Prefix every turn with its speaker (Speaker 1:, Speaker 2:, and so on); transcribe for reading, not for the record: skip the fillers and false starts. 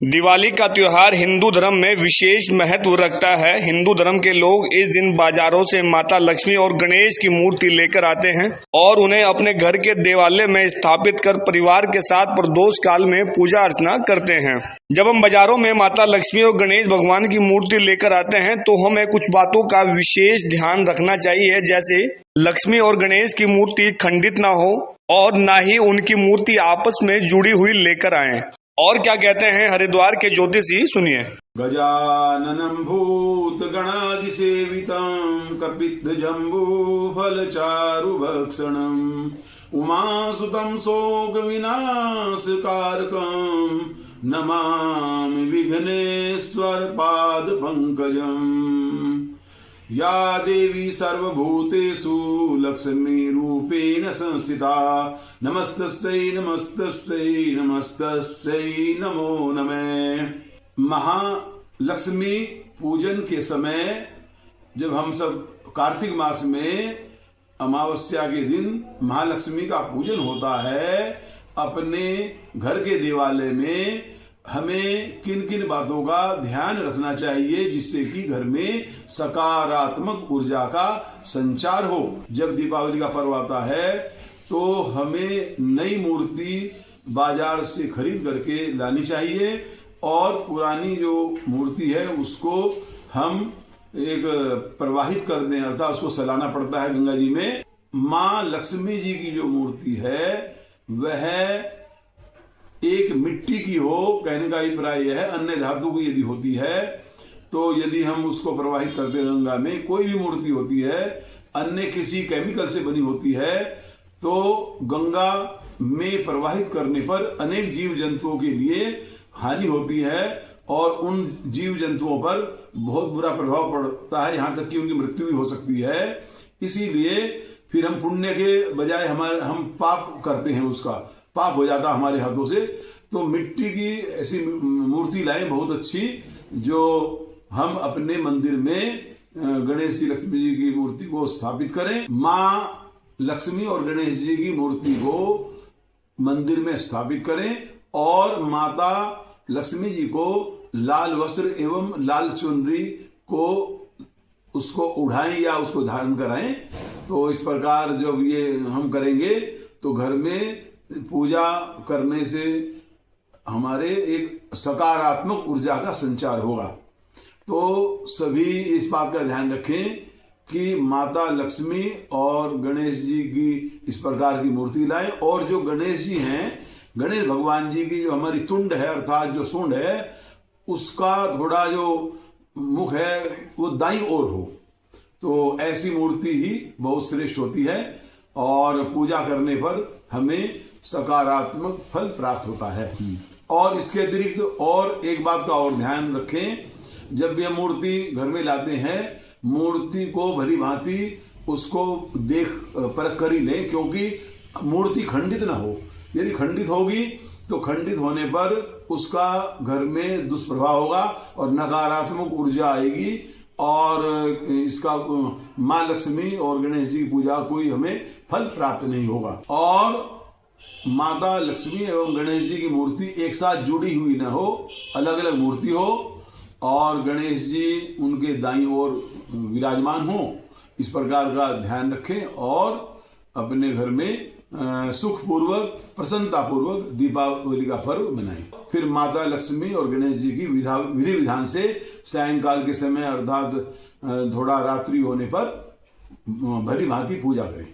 Speaker 1: दिवाली का त्योहार हिंदू धर्म में विशेष महत्व रखता है। हिंदू धर्म के लोग इस दिन बाजारों से माता लक्ष्मी और गणेश की मूर्ति लेकर आते हैं और उन्हें अपने घर के देवालय में स्थापित कर परिवार के साथ प्रदोष काल में पूजा अर्चना करते हैं। जब हम बाजारों में माता लक्ष्मी और गणेश भगवान की मूर्ति लेकर आते हैं तो हमें कुछ बातों का विशेष ध्यान रखना चाहिए, जैसे लक्ष्मी और गणेश की मूर्ति खंडित ना हो और ना ही उनकी मूर्ति आपस में जुड़ी हुई लेकर आए। और क्या कहते हैं हरिद्वार के ज्योतिषी, सुनिए।
Speaker 2: गजाननं भूत गणादि सेवितं कपित्थ जम्बू फल चारु भक्षणं उमासुतं शोक विनाश कारकं नमामि विघ्नेश्वर पाद पंकजम्। या देवी सर्वभूतेषु लक्ष्मी रूपेण संस्थिता नमस्तस्यै नमस्तस्यै नमस्तस्यै नमो नमः। महालक्ष्मी पूजन के समय जब हम सब कार्तिक मास में अमावस्या के दिन महालक्ष्मी का पूजन होता है, अपने घर के देवालय में हमें किन किन बातों का ध्यान रखना चाहिए जिससे कि घर में सकारात्मक ऊर्जा का संचार हो। जब दीपावली का पर्व आता है तो हमें नई मूर्ति बाजार से खरीद करके लानी चाहिए और पुरानी जो मूर्ति है उसको हम एक प्रवाहित कर दें, अर्थात उसको सलाना पड़ता है गंगा जी में। माँ लक्ष्मी जी की जो मूर्ति है वह एक मिट्टी की हो, कहने का अभिप्राय यह है। अन्य धातु की यदि होती है तो यदि हम उसको प्रवाहित करते हैं गंगा में, कोई भी मूर्ति होती है अन्य किसी केमिकल से बनी होती है तो गंगा में प्रवाहित करने पर अनेक जीव जंतुओं के लिए हानि होती है और उन जीव जंतुओं पर बहुत बुरा प्रभाव पड़ता है, यहाँ तक कि उनकी मृत्यु भी हो सकती है। इसीलिए फिर हम पुण्य के बजाय हम पाप करते हैं, उसका पाप हो जाता हमारे हाथों से। तो मिट्टी की ऐसी मूर्ति लाएं बहुत अच्छी, जो हम अपने मंदिर में गणेश जी लक्ष्मी जी की मूर्ति को स्थापित करें। माँ लक्ष्मी और गणेश जी की मूर्ति को मंदिर में स्थापित करें और माता लक्ष्मी जी को लाल वस्त्र एवं लाल चुनरी को उसको उड़ाएं या उसको धारण कराएं। तो इस प्रकार जब ये हम करेंगे तो घर में पूजा करने से हमारे एक सकारात्मक ऊर्जा का संचार होगा। तो सभी इस बात का ध्यान रखें कि माता लक्ष्मी और गणेश जी की इस प्रकार की मूर्ति लाएं। और जो गणेश जी हैं, गणेश भगवान जी की जो हमारी तुंड है अर्थात जो सूंड है, उसका थोड़ा जो मुख है वो दाईं ओर हो, तो ऐसी मूर्ति ही बहुत श्रेष्ठ होती है और पूजा करने पर हमें सकारात्मक फल प्राप्त होता है। और इसके अतिरिक्त और एक बात का और ध्यान रखें, जब भी हम मूर्ति घर में लाते हैं मूर्ति को भली भांति उसको देख परख कर ही लें, क्योंकि मूर्ति खंडित ना हो। यदि खंडित होगी तो खंडित होने पर उसका घर में दुष्प्रभाव होगा और नकारात्मक ऊर्जा आएगी और इसका माँ लक्ष्मी और गणेश जी की पूजा कोई हमें फल प्राप्त नहीं होगा। और माता लक्ष्मी एवं गणेश जी की मूर्ति एक साथ जुड़ी हुई न हो, अलग अलग मूर्ति हो और गणेश जी उनके दाईं ओर विराजमान हो, इस प्रकार का ध्यान रखें और अपने घर में सुखपूर्वक प्रसन्नता पूर्वक दीपावली का पर्व मनाएं। फिर माता लक्ष्मी और गणेश जी की विधि विधान से सायंकाल के समय अर्थात थोड़ा रात्रि होने पर भली भांति पूजा करें।